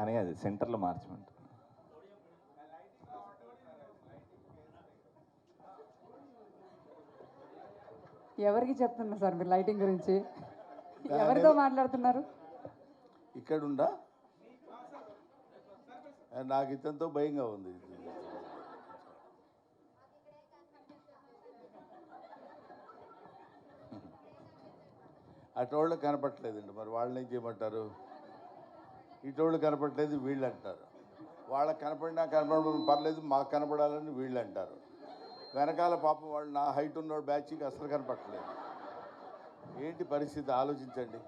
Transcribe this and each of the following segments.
అని అది సెంటర్లో మార్చమంటారు. ఎవరికి చెప్తున్నారు సార్ మీరు లైటింగ్ గురించి? ఎవరితో మాట్లాడుతున్నారు? ఇక్కడుండా నాకు ఇతంతో భయంగా ఉంది. అటోళ్ళు కనపట్లేదండి, మరి వాళ్ళని ఏం చేయమంటారు? ఇటోళ్ళు కనపట్లేదు వీళ్ళు అంటారు, వాళ్ళకి కనపడినా పర్లేదు మాకు కనపడాలని వీళ్ళు అంటారు. వెనకాల పాపం వాళ్ళు నా హైట్ ఉన్నోడు బ్యాచ్కి అసలు కనపట్లేదు. ఏంటి పరిస్థితి ఆలోచించండి.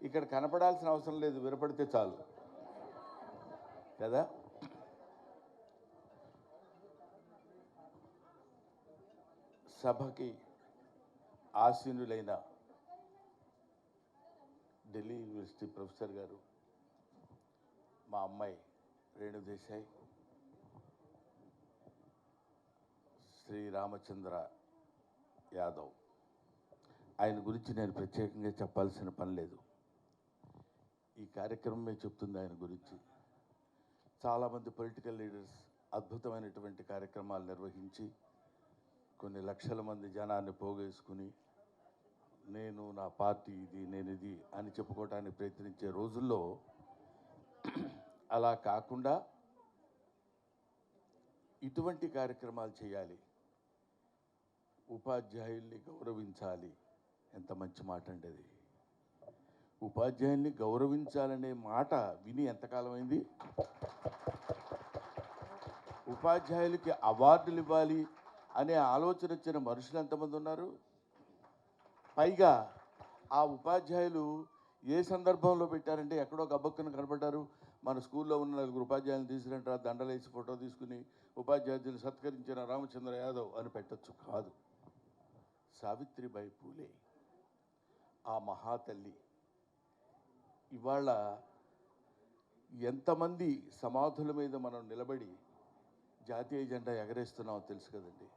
ఇక్కడ కనపడాల్సిన అవసరం లేదు, వినపడితే చాలు కదా. సభకి ఆసీనులైన ఢిల్లీ యూనివర్సిటీ ప్రొఫెసర్ గారు, మా అమ్మాయి రేణు దేశాయ్, శ్రీ రామచంద్ర యాదవ్, ఆయన గురించి నేను ప్రత్యేకంగా చెప్పాల్సిన పని లేదు. ఈ కార్యక్రమమే చెప్తుంది ఆయన గురించి. చాలామంది పొలిటికల్ లీడర్స్ అద్భుతమైనటువంటి కార్యక్రమాలు నిర్వహించి కొన్ని లక్షల మంది జనాన్ని పోగేసుకుని నేను నా పార్టీ ఇది నేను ఇది అని చెప్పుకోవడానికి ప్రయత్నించే రోజుల్లో అలా కాకుండా ఇటువంటి కార్యక్రమాలు చేయాలి, ఉపాధ్యాయుల్ని గౌరవించాలి. ఎంత మంచి మాట అండి అది. ఉపాధ్యాయుల్ని గౌరవించాలనే మాట విని ఎంతకాలం అయింది? ఉపాధ్యాయులకి అవార్డులు ఇవ్వాలి అనే ఆలోచన వచ్చిన మనుషులు ఎంతమంది ఉన్నారు? పైగా ఆ ఉపాధ్యాయులు ఏ సందర్భంలో పెట్టారంటే ఎక్కడో గబ్బక్కున కనపడ్డారు, మన స్కూల్లో ఉన్న 4 ఉపాధ్యాయులను తీసుకురంటారు, దండలేసి ఫోటో తీసుకుని ఉపాధ్యాయులను సత్కరించిన రామచంద్ర యాదవ్ అని పెట్టచ్చు. కాదు, సావిత్రిబాయి పూలే ఆ మహాతల్లి ఇవాళ ఎంతమంది సమాధుల మీద మనం నిలబడి జాతీయ జెండా ఎగరేస్తున్నామో తెలుసు కదండి.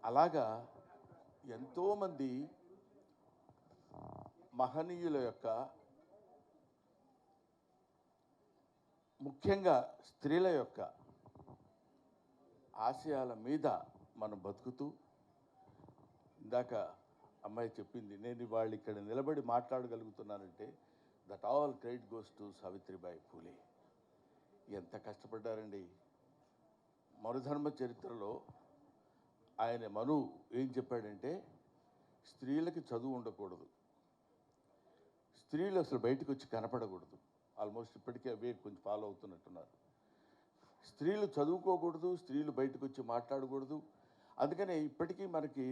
అలాగా ఎంతోమంది మహనీయుల యొక్క, ముఖ్యంగా స్త్రీల యొక్క ఆశయాల మీద మనం బతుకుతూ, ఇందాక అమ్మాయి చెప్పింది, నేను వాళ్ళు ఇక్కడ నిలబడి మాట్లాడగలుగుతున్నానంటే that all credit goes to Savitribai Phule. ఎంత కష్టపడ్డారండి. మనుధర్మ చరిత్రలో ఆయన మను ఏం చెప్పాడంటే స్త్రీలకి చదువు ఉండకూడదు, స్త్రీలు అసలు బయటకు వచ్చి కనపడకూడదు. ఆల్మోస్ట్ ఇప్పటికే అవే కొంచెం ఫాలో అవుతున్నట్టున్నారు. స్త్రీలు చదువుకోకూడదు, స్త్రీలు బయటకు వచ్చి మాట్లాడకూడదు. అందుకనే ఇప్పటికీ మనకి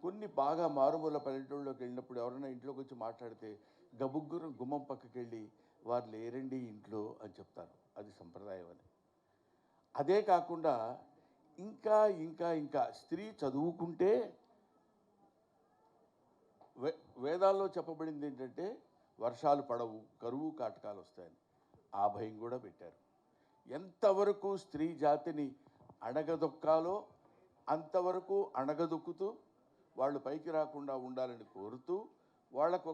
కొన్ని బాగా మారుమూల పల్లెటూళ్ళలోకి వెళ్ళినప్పుడు ఎవరైనా ఇంట్లోకి వచ్చి మాట్లాడితే గబుగ్గురు గుమ్మం పక్కకి వెళ్ళి వారు లేరండి ఇంట్లో అని చెప్తారు. అది సంప్రదాయం అని. అదే కాకుండా ఇంకా ఇంకా ఇంకా స్త్రీ చదువుకుంటే వేదాల్లో చెప్పబడింది ఏంటంటే వర్షాలు పడవు, కరువు కాటకాలు వస్తాయని. ఆ భయం కూడా పెట్టారు. ఎంతవరకు స్త్రీ జాతిని అణగదొక్కాలో అంతవరకు అణగదొక్కుతూ వాళ్ళు పైకి రాకుండా ఉండాలని కోరుతూ వాళ్ళకు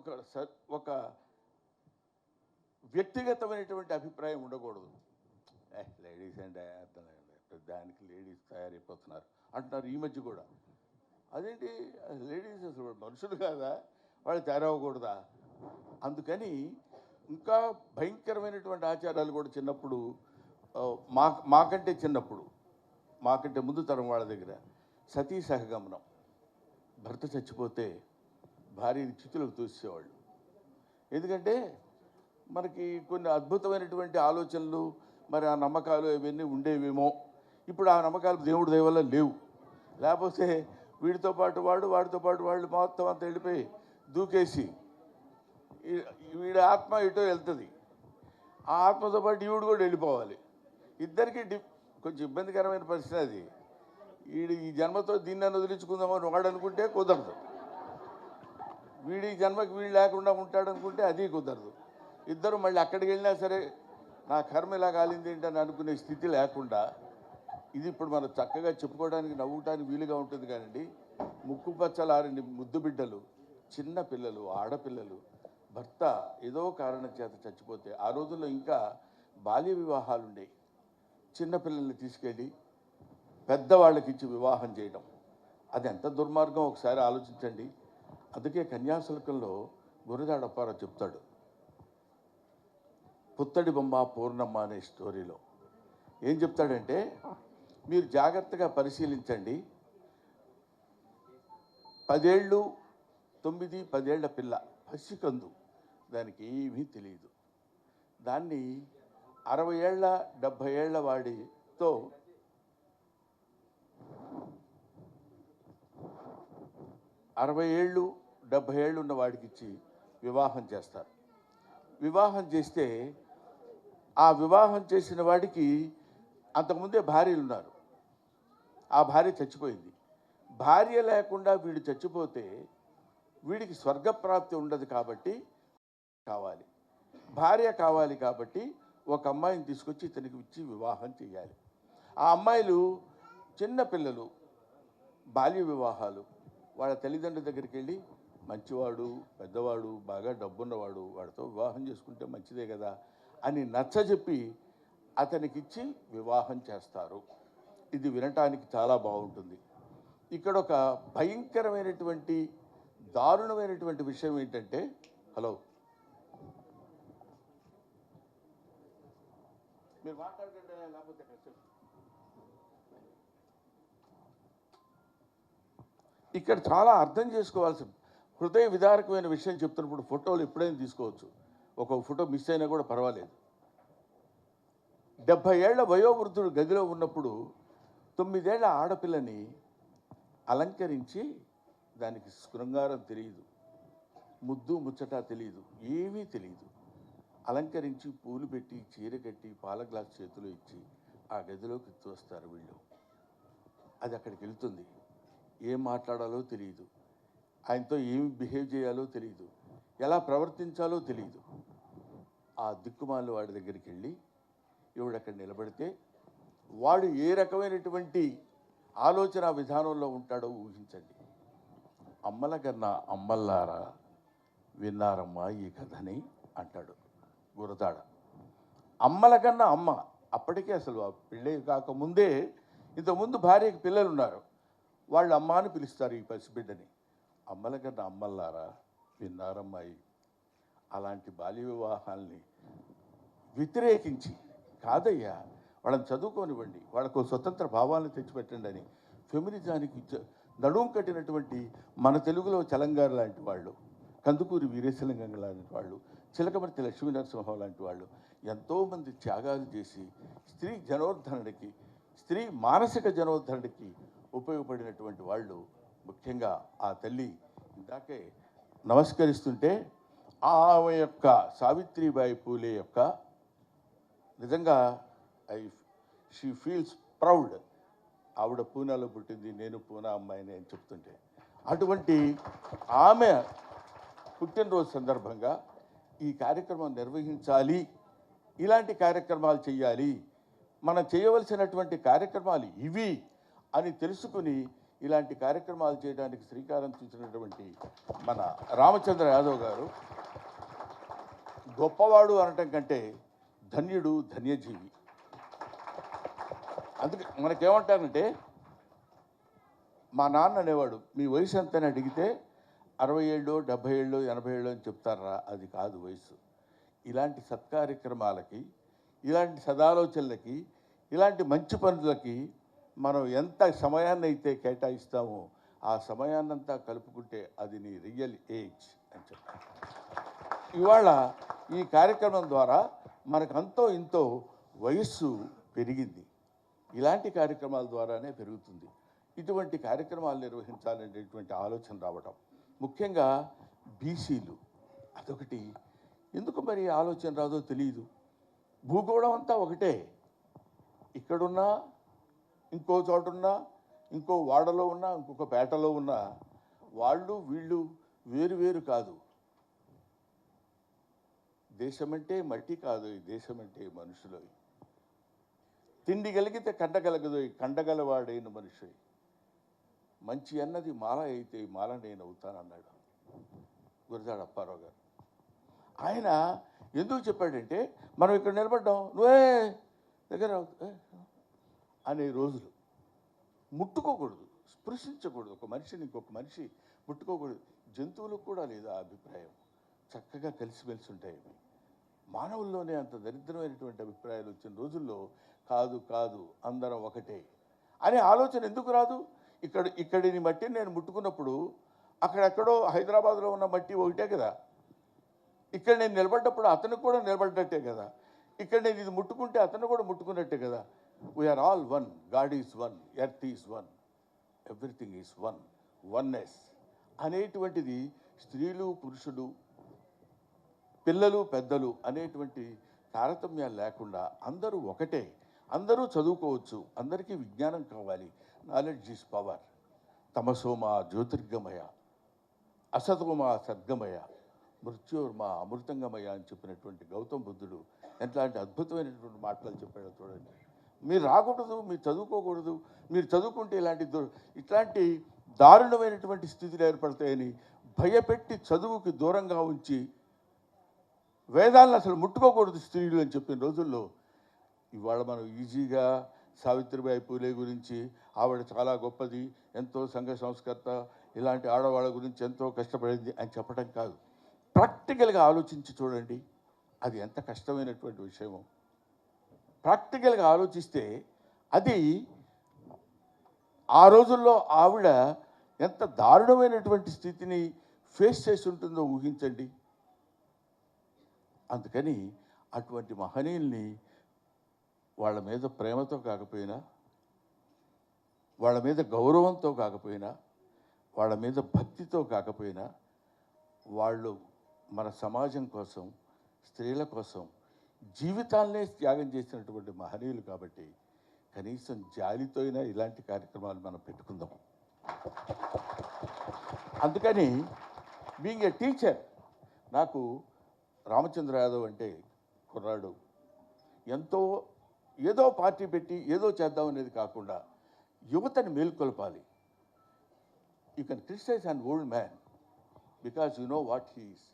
ఒక వ్యక్తిగతమైనటువంటి అభిప్రాయం ఉండకూడదు. లేడీస్ అంటే దానికి లేడీస్ తయారైపోతున్నారు అంటున్నారు ఈ మధ్య కూడా. అదేంటి లేడీస్ అసలు మనుషులు కాదా, వాళ్ళు తయారవ్వకూడదా? అందుకని ఇంకా భయంకరమైనటువంటి ఆచారాలు కూడా చిన్నప్పుడు మాకంటే ముందు తరం వాళ్ళ దగ్గర సతీ సహగమనం. భర్త చచ్చిపోతే భార్యని చితులకు తోసేవాళ్ళు. ఎందుకంటే మనకి కొన్ని అద్భుతమైనటువంటి ఆలోచనలు, మరి ఆ నమ్మకాలు ఇవన్నీ ఉండేవేమో. ఇప్పుడు ఆ నమ్మకాలు దేవుడి దయ వల్ల లేవు. లేకపోతే వీడితో పాటు వాడు, వాడితో పాటు వాళ్ళు మొత్తం అంతా వెళ్ళిపోయి దూకేసి వీడి ఆత్మ ఇటో వెళ్తుంది, ఆ ఆత్మతో పాటు ఈవిడు కూడా వెళ్ళిపోవాలి. ఇద్దరికి కొంచెం ఇబ్బందికరమైన పరిస్థితి అది. ఈ జన్మతో దీన్ని వదిలించుకుందామని వాడు అనుకుంటే కుదరదు, వీడి జన్మకి వీడు లేకుండా ఉంటాడనుకుంటే అది కుదరదు. ఇద్దరు మళ్ళీ అక్కడికి వెళ్ళినా సరే నా కర్మ ఇలా కాలింది ఏంటని అనుకునే స్థితి లేకుండా, ఇది ఇప్పుడు మనం చక్కగా చెప్పుకోవడానికి నవ్వుటానికి వీలుగా ఉంటుంది. కానండి ముక్కు పచ్చలారని ముద్దు బిడ్డలు, చిన్న పిల్లలు, ఆడపిల్లలు భర్త ఏదో కారణం చేత చచ్చిపోతే, ఆ రోజుల్లో ఇంకా బాల్య వివాహాలు ఉండేవి. చిన్నపిల్లల్ని తీసుకెళ్ళి పెద్దవాళ్ళకి ఇచ్చి వివాహం చేయడం, అది ఎంత దుర్మార్గం ఒకసారి ఆలోచించండి. అందుకే కన్యాశుల్కంలో గురజాడ అప్పారావు చెప్తాడు, పుత్తడి బొమ్మ పూర్ణమ్మ అనే స్టోరీలో ఏం చెప్తాడంటే, మీరు జాగ్రత్తగా పరిశీలించండి, 10 ఏళ్ళు 9, 10 ఏళ్ల పిల్ల పసికందు, దానికి ఏమీ తెలియదు. దాన్ని 60 ఏళ్ళ 70 ఏళ్ల వాడితో 60 ఏళ్ళు 70 ఏళ్ళు ఉన్న వాడికి ఇచ్చి వివాహం చేస్తారు. వివాహం చేస్తే ఆ వివాహం చేసిన వాడికి అంతకుముందే భార్యలు ఉన్నారు. ఆ భార్య చచ్చిపోయింది. భార్య లేకుండా వీడు చచ్చిపోతే వీడికి స్వర్గప్రాప్తి ఉండదు కాబట్టి కావాలి, భార్య కావాలి కాబట్టి ఒక అమ్మాయిని తీసుకొచ్చి ఇతనికి ఇచ్చి వివాహం చేయాలి. ఆ అమ్మాయిలు చిన్న పిల్లలు, బాల్య వివాహాలు. వాళ్ళ తల్లిదండ్రుల దగ్గరికి వెళ్ళి, మంచివాడు, పెద్దవాడు, బాగా డబ్బున్నవాడు, వాడితో వివాహం చేసుకుంటే మంచిదే కదా అని నచ్చజెప్పి అతనికిచ్చి వివాహం చేస్తారు. ఇది వినటానికి చాలా బాగుంటుంది. ఇక్కడ ఒక భయంకరమైనటువంటి దారుణమైనటువంటి విషయం ఏంటంటే, హలో మీరు మాట్లాడుతుంటే లేకపోతే ఇక్కడ చాలా అర్థం చేసుకోవాల్సి, హృదయ విదారకమైన విషయం చెప్తున్నప్పుడు ఫోటోలు ఎప్పుడైనా తీసుకోవచ్చు, ఒక ఫోటో మిస్ అయినా కూడా పర్వాలేదు. 70 ఏళ్ల వయోవృద్ధుడు గదిలో ఉన్నప్పుడు 9 ఏళ్ల ఆడపిల్లని అలంకరించి, దానికి శృంగారం తెలియదు, ముద్దు ముచ్చట తెలియదు, ఏమీ తెలియదు, అలంకరించి పూలు పెట్టి చీర కట్టి పాల గ్లాస్ చేతిలో ఇచ్చి ఆ గదిలోకి తోస్తారు వీళ్ళు. అది అక్కడికి వెళ్తుంది, ఏం మాట్లాడాలో తెలియదు, ఆయనతో ఏమి బిహేవ్ చేయాలో తెలియదు, ఎలా ప్రవర్తించాలో తెలియదు. ఆ దిక్కుమాల వాడి దగ్గరికి వెళ్ళి ఈవిడ అక్కడ నిలబడితే వాడు ఏ రకమైనటువంటి ఆలోచన విధానంలో ఉంటాడో ఊహించండి. అమ్మల కన్నా అమ్మల్లారా విన్నారమ్మా ఈ కథని అంటాడు గురజాడ. అమ్మల కన్నా అమ్మ, అప్పటికే అసలు ఆ పెళ్ళి కాకముందే ఇంతకుముందు భార్యకి పిల్లలు ఉన్నారు, వాళ్ళు అమ్మ అని పిలుస్తారు ఈ పసిబిడ్డని. అమ్మల కన్నా అమ్మల్లారా విన్నారమ్మాయి. అలాంటి బాల్య వివాహాల్ని వ్యతిరేకించి, కాదయ్యా వాళ్ళని చదువుకోనివ్వండి, వాళ్ళకు స్వతంత్ర భావాలను తెచ్చిపెట్టండి అని ఫెమినిజానికి నడుం కట్టినటువంటి మన తెలుగులో చలంగారు లాంటి వాళ్ళు, కందుకూరి వీరేశలింగం లాంటి వాళ్ళు, చిలకమర్తి లక్ష్మీనరసింహం లాంటి వాళ్ళు ఎంతోమంది త్యాగాలు చేసి స్త్రీ జనోద్ధరణకి, స్త్రీ మానసిక జనోద్ధరణకి ఉపయోగపడినటువంటి వాళ్ళు. ముఖ్యంగా ఆ తల్లి ఇందాకే నమస్కరిస్తుంటే ఆమె యొక్క సావిత్రిబాయి పూలే యొక్క నిజంగా షీ ఫీల్స్ ప్రౌడ్. ఆవిడ పూనాలో పుట్టింది, నేను పూనా అమ్మాయిని అని చెప్తుంటే, అటువంటి ఆమె పుట్టినరోజు సందర్భంగా ఈ కార్యక్రమం నిర్వహించాలి, ఇలాంటి కార్యక్రమాలు చేయాలి, మనం చేయవలసినటువంటి కార్యక్రమాలు ఇవి అని తెలుసుకుని ఇలాంటి కార్యక్రమాలు చేయడానికి శ్రీకారం చుట్టినటువంటి మన రామచంద్ర యాదవ్ గారు గొప్పవాడు అనటం కంటే ధన్యుడు, ధన్యజీవి. అందుకే మనకేమంటారంటే, మా నాన్న అనేవాడు, మీ వయసు ఎంత అని అడిగితే 60 ఏళ్ళు 70 ఏళ్ళు 80 ఏళ్ళు అని చెప్తారా, అది కాదు వయసు. ఇలాంటి సత్కార్యక్రమాలకి, ఇలాంటి సదాలోచనలకి, ఇలాంటి మంచి పనులకి మనం ఎంత సమయాన్ని అయితే కేటాయిస్తామో ఆ సమయాన్నంతా కలుపుకుంటే అది నీ రియల్ ఏజ్ అని చెప్తాను. ఇవాళ ఈ కార్యక్రమం ద్వారా మనకు అంతో ఇంతో వయస్సు పెరిగింది, ఇలాంటి కార్యక్రమాల ద్వారానే పెరుగుతుంది. ఇటువంటి కార్యక్రమాలు నిర్వహించాలనేటువంటి ఆలోచన రావడం, ముఖ్యంగా బీసీలు, అదొకటి. ఎందుకు మరి ఆలోచన రాదో తెలియదు. భూగోళం అంతా ఒకటే, ఇక్కడున్నా, ఇంకో చోటున్నా, ఇంకో వాడలో ఉన్నా, ఇంకొక పేటలో ఉన్నా, వాళ్ళు వీళ్ళు వేరు వేరు కాదు. దేశమంటే మట్టి కాదు, ఈ దేశమంటే మనుషులు. తిండి కలిగితే కండగలగదు, కండగలవాడైన మనిషి. మంచి అన్నది మాల అయితే మాల నేను అవుతానన్నాడు గురజాడ అప్పారావు గారు. ఆయన ఎందుకు చెప్పాడంటే మనం ఇక్కడ నిలబడ్డాం, నువ్వే దగ్గర అనే రోజులు. ముట్టుకోకూడదు, స్పృశించకూడదు, ఒక మనిషిని ఇంకొక మనిషి ముట్టుకోకూడదు. జంతువులకు కూడా లేదు ఆ అభిప్రాయం. చక్కగా కలిసిమెలిసి ఉంటాయి. మానవుల్లోనే అంత దరిద్రమైనటువంటి అభిప్రాయాలు వచ్చిన రోజుల్లో కాదు కాదు అందరం ఒకటే అనే ఆలోచన ఎందుకు రాదు? ఇక్కడిని మట్టిని నేను ముట్టుకున్నప్పుడు అక్కడెక్కడో హైదరాబాద్లో ఉన్న మట్టి ఒకటే కదా. ఇక్కడ నేను నిలబడ్డప్పుడు అతను కూడా నిలబడ్డట్టే కదా. ఇక్కడ నేను ఇది ముట్టుకుంటే అతను కూడా ముట్టుకున్నట్టే కదా. We are all one, God is one, earth is one, everything is one, oneness అనేటువంటిది స్త్రీలు పురుషుడు పిల్లలు పెద్దలు అనేటువంటి తారతమ్యాలు లేకుండా అందరూ ఒకటే, అందరూ చదువుకోవచ్చు, అందరికీ విజ్ఞానం కావాలి. Knowledge is power. తమసోమ జ్యోతిర్గమయ, అసతోమ సద్గమయ, మృత్యోర్మ అమృతంగమయ అని చెప్పినటువంటి గౌతమ బుద్ధుడు ఎట్లాంటి అద్భుతమైనటువంటి మాటలు చెప్పాడో చూడండి. మీరు రాకూడదు, మీరు చదువుకోకూడదు, మీరు చదువుకుంటే ఇట్లాంటి దారుణమైనటువంటి స్థితులు ఏర్పడతాయని భయపెట్టి చదువుకి దూరంగా ఉంచి వేదాలను అసలు ముట్టుకోకూడదు స్త్రీలు అని చెప్పిన రోజుల్లో ఇవాళ మనం ఈజీగా సావిత్రిబాయి పూలే గురించి ఆవిడ చాలా గొప్పది, ఎంతో సంఘ సంస్కర్త, ఇలాంటి ఆడవాళ్ళ గురించి ఎంతో కష్టపడింది అని చెప్పడం కాదు. ప్రాక్టికల్గా ఆలోచించి చూడండి, అది ఎంత కష్టమైనటువంటి విషయమో. ప్రాక్టికల్గా ఆలోచిస్తే అది ఆ రోజుల్లో ఆవిడ ఎంత దారుణమైనటువంటి స్థితిని ఫేస్ చేసి ఉంటుందో ఊహించండి. అందుకని అటువంటి మహనీయుల్ని వాళ్ళ మీద ప్రేమతో కాకపోయినా, వాళ్ళ మీద గౌరవంతో కాకపోయినా, వాళ్ళ మీద భక్తితో కాకపోయినా, వాళ్ళు మన సమాజం కోసం, స్త్రీల కోసం జీవితాలనే త్యాగం చేసినటువంటి మహనీయులు కాబట్టి కనీసం జాలితో అయినా ఇలాంటి కార్యక్రమాలు మనం పెట్టుకుందాం. అందుకని బీయింగ్ ఏ టీచర్, నాకు రామచంద్ర యాదవ్ అంటే కుర్రాడు, ఎంతో ఏదో పార్టీ పెట్టి ఏదో చేద్దాం అనేది కాకుండా యువతని మేల్కొల్పాలి. You can criticise an old man because you know what he is.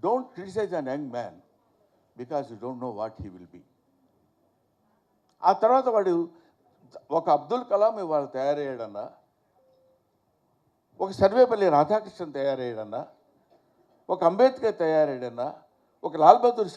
Don't criticise an young man because you don't know what he will be. ఆ తర్వాత వాడు ఒక అబ్దుల్ కలాం ఇవాళ తయారయ్యాడన్నా, ఒక సర్వేపల్లి రాధాకృష్ణన్ తయారయ్యాడన్నా, ఒక అంబేద్కర్ తయారయ్యాడన్నా, ఒక లాల్ బహదూర్